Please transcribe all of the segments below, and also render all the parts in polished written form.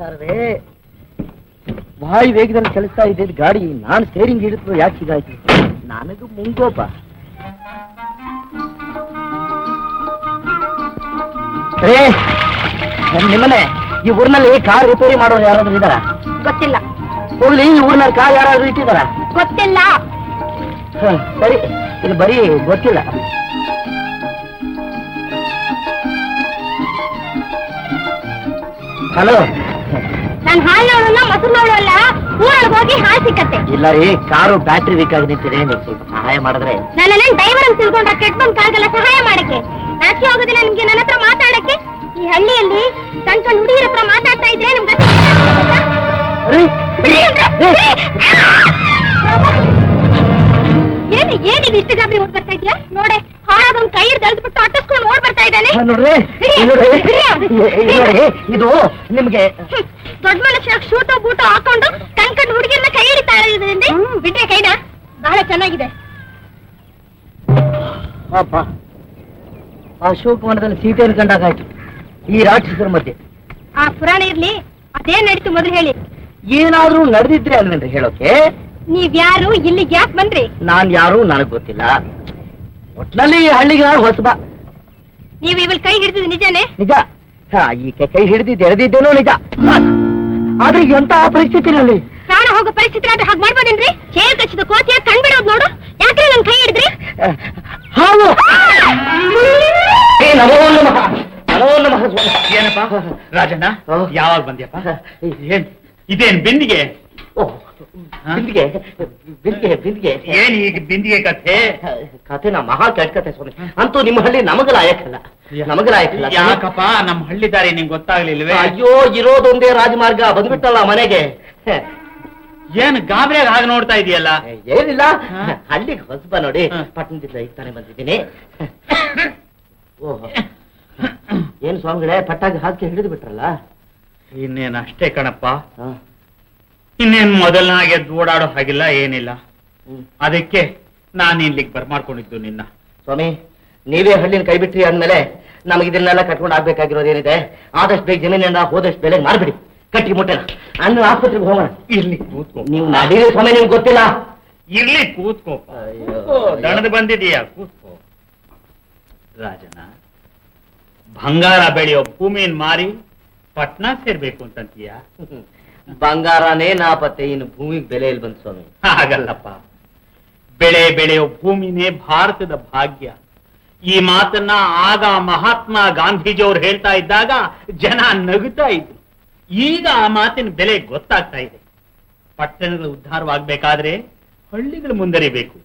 ಸಾರವೇ ಭಾರಿ ವೇಗದಲ್ಲಿ ಚಲಿಸ್ತಾ ಇದ್ದಿದ್ದು ಗಾಡಿ ನಾನು ಸ್ಟೇರಿಂಗ್ ಹಿಡಿದ್ರು ಯಾಕೆ ಹೀಗಾಯ್ತು? ನನಗೂ ಮುಂಗೋಪ. ನಿಮ್ಮನೆ ಈ ಊರಿನಲ್ಲಿ ಕಾರ್ ರಿಪೇರಿ ಮಾಡೋರು ಯಾರಾದ್ರೂ ಇದ್ದಾರ? ಗೊತ್ತಿಲ್ಲ. ಹೋಗ್ಲಿ, ಈ ಊರಿನಲ್ಲಿ ಕಾರ್ ಯಾರಾದ್ರೂ ಇಟ್ಟಿದಾರ? ಗೊತ್ತಿಲ್ಲ. ಸರಿ, ಇದು ಬರೀ ಗೊತ್ತಿಲ್ಲ. ಹಲೋ, ನಾನು ಹಾಲಿನವಳಲ್ಲ ಮೊಸರಿನವಳು ಅಲ್ಲ. ಊರೊಳಗೆ ಹೋಗಿ ಹಾಲು ಸಿಕ್ಕತ್ತೆ. ಇಲ್ಲ ರೀ, ಕಾರು ಬ್ಯಾಟ್ರಿ ವೀಕ್ ಆಗಿ ನಿಂತಿದೆ, ನೀವು ಸ್ವಲ್ಪ ಸಹಾಯ ಮಾಡಿದ್ರೆ. ನನ್ನ ಡ್ರೈವರ್ ಅಂತ ತಿಳ್ಕೊಂಡ್ರೆ ಕೆಟ್ಟ ಬಂದ್ ಕಾಗಲ್ಲ ಸಹಾಯ ಮಾಡಕ್ಕೆ. ನಾಚಿ ಹೋಗೋದಿಲ್ಲ ನಿಮ್ಗೆ ನನ್ನ ಹತ್ರ ಮಾತಾಡಕ್ಕೆ? ಈ ಹಳ್ಳಿಯಲ್ಲಿ ಸಣ್ಣ ಸಣ್ಣ ಹುಡುಗಿರ ಹತ್ರ ಮಾತಾಡ್ತಾ ಇದ್ರೆ ನಿಮ್ಗೆ ಏನಿದೆ ಇಷ್ಟು ಗಾಬರಿ ಓಡ್ ಬರ್ತಾ ಇದೆಯಾ? ನೋಡೆ, ಹಾಳಾದೊಂದು ಕೈ ದಲ್ದ್ಬಿಟ್ಟು ಅಟ್ಟಿಸ್ಕೊಂಡು ಓಡ್ ಬರ್ತಾ ಇದ್ದಾನೆ. ನೋಡ್ರಿ, ಇದು ನಿಮ್ಗೆ ದೊಡ್ಡ ಮನುಷ್ಯ ಶೂಟೋ ಬೂಟೋ ಹಾಕೊಂಡು ಕಣ್ಕಂಡು ಹುಡುಗಿಯನ್ನ ಕೈ ಹಿಡಿತಾ ಇರೋದ್ರಿಂದ ಬಿಟ್ರೆ ಕೈನ ಬಹಳ ಚೆನ್ನಾಗಿದೆ. ಅಪ್ಪ, ಅಶೋಕವನದಲ್ಲಿ ಸೀತೆಯನ್ನು ಕಂಡಾಗಾಯ್ತು ಈ ರಾಕ್ಷಸರ ಮಧ್ಯೆ. ಆ ಪುರಾಣ ಇರ್ಲಿ, ಅದೇನ್ ನಡೀತು ಮೊದಲು ಹೇಳಿ. ಏನಾದ್ರೂ ನಡೆದಿದ್ರೆ ಅಲ್ವೇನ್ರಿ ಹೇಳೋಕೆ? ನೀವ್ಯಾರು, ಇಲ್ಲಿಗೆ ಯಾಕೆ ಬಂದ್ರಿ? ನಾನ್ ಯಾರು ನನಗ್ ಗೊತ್ತಿಲ್ಲ. ಒಟ್ನಲ್ಲಿ ಹಳ್ಳಿಗೆ ನಾನು ಹೊಸಬ. ನೀವು ಇವಳ ಕೈ ಹಿಡಿದಿದ್ದು ನಿಜಾನೇ? ನಿಜ. ಈ ಕೈ ಹಿಡಿದಿದ್ದು ಎಳೆದಿದ್ದೇನೋ ನಿಜ. ಆದ್ರೆ ಎಂತ ಪರಿಸ್ಥಿತಿನಲ್ಲಿ ಪ್ರಾಣ ಹೋಗೋ ಪರಿಸ್ಥಿತಿ ಆದ್ರೆ ಹಾಗೆ ಮಾಡ್ಬೋದೇನ್ರಿ? ಚೇರ್ ಕಚ್ಚಿದ ಕೋತಿಯ ಕಣ್ಬಿಡೋದು ನೋಡು. ಯಾಕೆ ನನ್ ಕೈ ಹಿಡಿದ್ರಿ? ಹಾವು. ಏನಪ್ಪ ರಾಜಣ್ಣ, ಯಾವಾಗ ಬಂದ್ಯಪ್ಪ? ಇದೇನ್ ಬಿಂದಿಗೆ? ಬಿಂದಿಗೆ ಬಿಂದಿಗೆ ಬಿಂದಿಗೆ ಏನ್ ಈಗ ಬಿಂದಿಗೆ ಕಥೆ? ಕಥೆನಾ? ಮಹಾ ಕೆಟ್ಟ ಕಥೆ ಸ್ವಾಮಿ. ಅಂತೂ ನಿಮ್ಮ ಹಳ್ಳಿ ನಮಗ ಲಾಯಕಲ್ಲ, ನಮಗ ಲಾಯಕಲ್ಲ. ಯಾಕಪ್ಪ ನಮ್ಮ ಹಳ್ಳಿ ದಾರಿ ನಿಂಗೆ ಗೊತ್ತಾಗ್ಲಿಲ್ವೇ? ಅಯ್ಯೋ, ಇರೋದೊಂದೇ ರಾಜಮಾರ್ಗ, ಬಂದ್ಬಿಟ್ಟಲ್ಲ ಮನೆಗೆ. ಏನ್ ಗಾಬರಿಯಾಗ ಹಾಗೆ ನೋಡ್ತಾ ಇದೆಯಲ್ಲ? ಏನಿಲ್ಲ, ಹಳ್ಳಿಗೆ ಹೊಸಬ ನೋಡಿ, ಪಟ್ಟಣದಿಂದ ಈಗ ತಾನೇ ಬಂದಿದ್ದೀನಿ. ಓಹೋ, ಏನ್ ಸ್ವಾಮಿಗಳೇ ಪಟ್ಟಾಗಿ ಹಾಕಿ ಹಿಡಿದು ಬಿಟ್ರಲ್ಲ? ಇನ್ನೇನ್ ಅಷ್ಟೇ ಕಣಪ್ಪ, ಇನ್ನೇನ್ ಮೊದಲನಾಗೆ ಓಡಾಡೋ ಹಾಗಿಲ್ಲ, ಏನಿಲ್ಲ. ಅದಕ್ಕೆ ನಾನು ಇಲ್ಲಿಗೆ ಬರ್ಮಾಡ್ಕೊಂಡಿದ್ದು ನಿನ್ನ. ಸ್ವಾಮಿ, ನೀವೇ ಹಳ್ಳಿನ ಕೈ ಬಿಟ್ರಿ ಅಂದ್ಮೇಲೆ ನಮಗೆ ಇದನ್ನೆಲ್ಲ ಕಟ್ಕೊಂಡು ಆಗ್ಬೇಕಾಗಿರೋದೇನಿದೆ, ಆದಷ್ಟು ಬೇಗ ಜಮೀನಿಂದ ಹೋದಷ್ಟು ಬೆಲೆ ಮಾಡ್ಬಿಡಿ. ಕಟ್ಟಿ ಮುಟ್ಟೆನ ಅನ್ನು ಆಸ್ಪತ್ರೆಗೆ ಹೋಗೋಣ. ಇರ್ಲಿ ಕೂತ್ಕೋ. ನೀವು ನಡೀರಿ ಸ್ವಾಮಿ, ನಿಮ್ಗೆ ಗೊತ್ತಿಲ್ಲ. ಇರ್ಲಿ ಕೂತ್ಕೋ, ದಣದು ಬಂದಿದೀಯಾ, ಕೂತ್ಕೋ. ರಾಜನ, ಬಂಗಾರ ಬೆಳೆಯೋ ಭೂಮಿನ ಮಾರಿ ಪಟ್ನಾ ಸೇರ್ಬೇಕು ಅಂತಂತೀಯ? ಬಂಗಾರನೇ ನಾಪತ್ತೆ, ಇನ್ನು ಭೂಮಿಗೆ ಬೆಲೆ ಇಲ್ಲಿ ಬಂತು ಸ್ವಾಮಿ. ಹಾಗಲ್ಲಪ್ಪ, ಬೆಳೆ ಬೆಳೆಯೋ ಭೂಮಿನೇ ಭಾರತದ ಭಾಗ್ಯ. ಈ ಮಾತನ್ನ ಆಗ ಮಹಾತ್ಮ ಗಾಂಧೀಜಿಯವರು ಹೇಳ್ತಾ ಇದ್ದಾಗ ಜನ ನಗುತ್ತಾ ಇದ್ರು. ಈಗ ಆ ಮಾತಿನ ಬೆಲೆ ಗೊತ್ತಾಗ್ತಾ ಇದೆ. ಪಟ್ಟಣಗಳು ಉದ್ಧಾರವಾಗಬೇಕಾದ್ರೆ ಹಳ್ಳಿಗಳು ಮುಂದರಿಬೇಕು,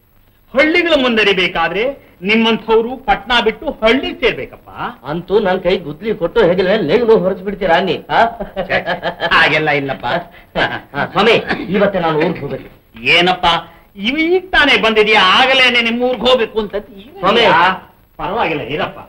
ಹಳ್ಳಿಗಳು ಮುಂದರಿಬೇಕಾದ್ರೆ ನಿಮ್ಮಂಥವ್ರು ಪಟ್ನಾ ಬಿಟ್ಟು ಹಳ್ಳಿ ಸೇರ್ಬೇಕಪ್ಪ. ಅಂತೂ ನನ್ ಕೈ ಗುದ್ಲಿ ಕೊಟ್ಟು ಹೇಗೆ ನೇಗಿಲು ಹೊರಚು ಬಿಡ್ತೀರಾ ನೀ? ಹಾಗೆಲ್ಲ ಇಲ್ಲಪ್ಪ. ಸ್ವಾಮಿ, ಇವತ್ತೇ ನಾನು ಊರಿಗೆ ಹೋಗ್ಬೇಕು. ಏನಪ್ಪ ಈಗ ತಾನೇ ಬಂದಿದ್ಯಾ, ಆಗಲೇನೆ ನಿಮ್ಮ ಊರಿಗೆ ಹೋಗ್ಬೇಕು ಅಂತ? ಸ್ವಾಮಿ, ಪರವಾಗಿಲ್ಲ ಇರಪ್ಪ.